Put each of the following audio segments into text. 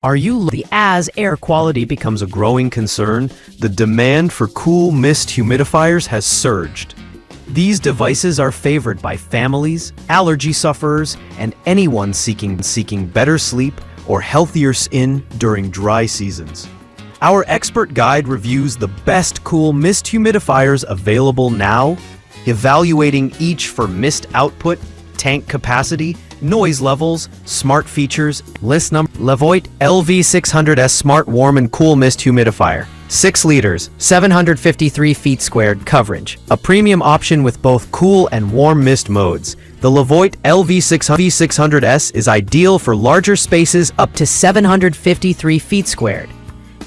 As air quality becomes a growing concern, the demand for cool mist humidifiers has surged. These devices are favored by families, allergy sufferers, and anyone seeking better sleep or healthier skin during dry seasons. Our expert guide reviews the best cool mist humidifiers available now, evaluating each for mist output, tank capacity, noise levels, smart features. List number: LEVOIT LV600S Smart Warm and Cool Mist Humidifier. 6 liters, 753 feet squared coverage. A premium option with both cool and warm mist modes. The LEVOIT LV600S is ideal for larger spaces up to 753 feet squared.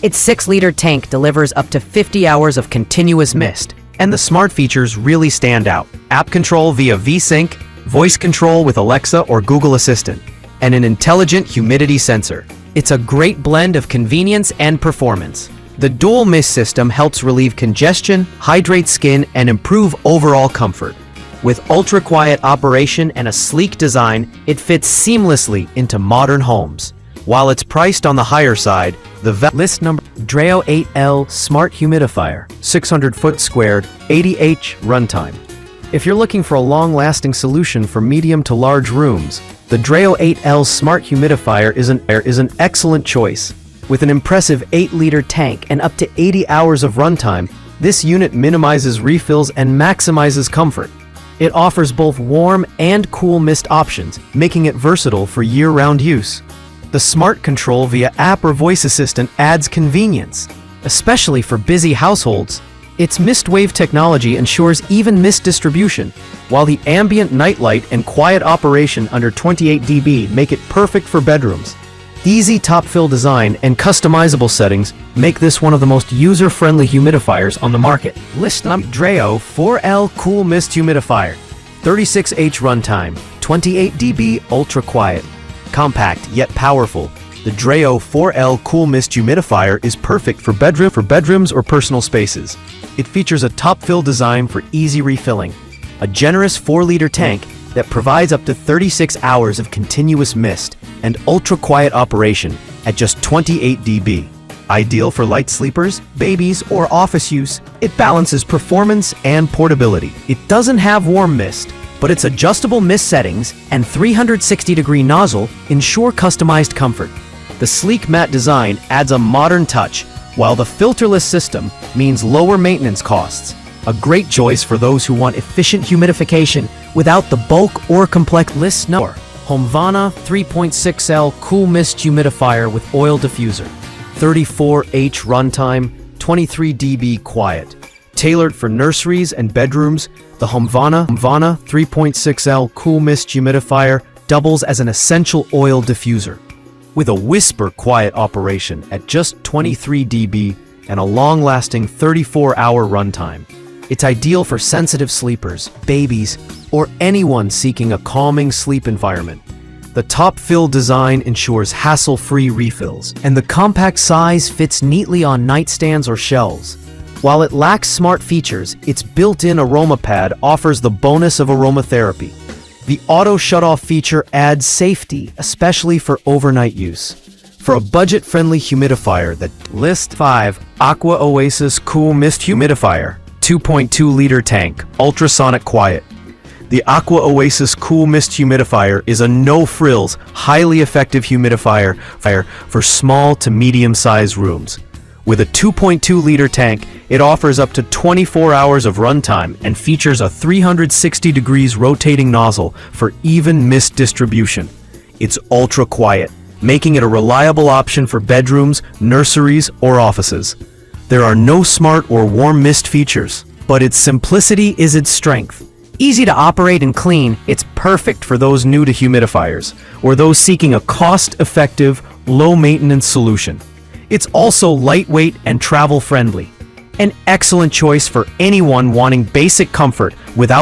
Its 6-liter tank delivers up to 50 hours of continuous mist, and the smart features really stand out. App control via VSync, voice control with Alexa or Google Assistant, and an intelligent humidity sensor. It's a great blend of convenience and performance. The dual mist system helps relieve congestion, hydrate skin, and improve overall comfort. With ultra-quiet operation and a sleek design, it fits seamlessly into modern homes. While it's priced on the higher side, list number: Dreo 8L Smart Humidifier, 600 foot squared, 80H runtime. If you're looking for a long-lasting solution for medium to large rooms, the Dreo 8L Smart Humidifier is an excellent choice. With an impressive 8-liter tank and up to 80 hours of runtime, this unit minimizes refills and maximizes comfort. It offers both warm and cool mist options, making it versatile for year-round use. The smart control via app or voice assistant adds convenience, especially for busy households. Its mist wave technology ensures even mist distribution, while the ambient nightlight and quiet operation under 28 dB make it perfect for bedrooms. Easy top-fill design and customizable settings make this one of the most user-friendly humidifiers on the market. List number: Dreo 4L Cool Mist Humidifier, 36H runtime, 28 dB ultra quiet. Compact yet powerful, the Dreo 4L Cool Mist Humidifier is perfect for bedrooms or personal spaces. It features a top-fill design for easy refilling, a generous 4-liter tank that provides up to 36 hours of continuous mist, and ultra-quiet operation at just 28 dB. Ideal for light sleepers, babies, or office use, it balances performance and portability. It doesn't have warm mist, but its adjustable mist settings and 360-degree nozzle ensure customized comfort. The sleek matte design adds a modern touch, while the filterless system means lower maintenance costs. A great choice for those who want efficient humidification without the bulk or complex. List number: Humidifier 3.6L Cool Mist Humidifier with Oil Diffuser, 34H runtime, 23 dB quiet. Tailored for nurseries and bedrooms, the Humidifier 3.6L Cool Mist Humidifier doubles as an essential oil diffuser. With a whisper quiet operation at just 23 dB and a long-lasting 34-hour runtime, it's ideal for sensitive sleepers, babies, or anyone seeking a calming sleep environment. The top-fill design ensures hassle-free refills, and the compact size fits neatly on nightstands or shelves. While it lacks smart features, its built-in aroma pad offers the bonus of aromatherapy. The auto shutoff feature adds safety, especially for overnight use. For a budget-friendly humidifier that List 5, Aqua Oasis Cool Mist Humidifier, 2.2-liter tank, ultrasonic quiet. The Aqua Oasis Cool Mist Humidifier is a no-frills, highly effective humidifier for small to medium-sized rooms. With a 2.2-liter tank, it offers up to 24 hours of runtime and features a 360 degrees rotating nozzle for even mist distribution. It's ultra-quiet, making it a reliable option for bedrooms, nurseries, or offices. There are no smart or warm mist features, but its simplicity is its strength. Easy to operate and clean, it's perfect for those new to humidifiers or those seeking a cost-effective, low-maintenance solution. It's also lightweight and travel-friendly. An excellent choice for anyone wanting basic comfort without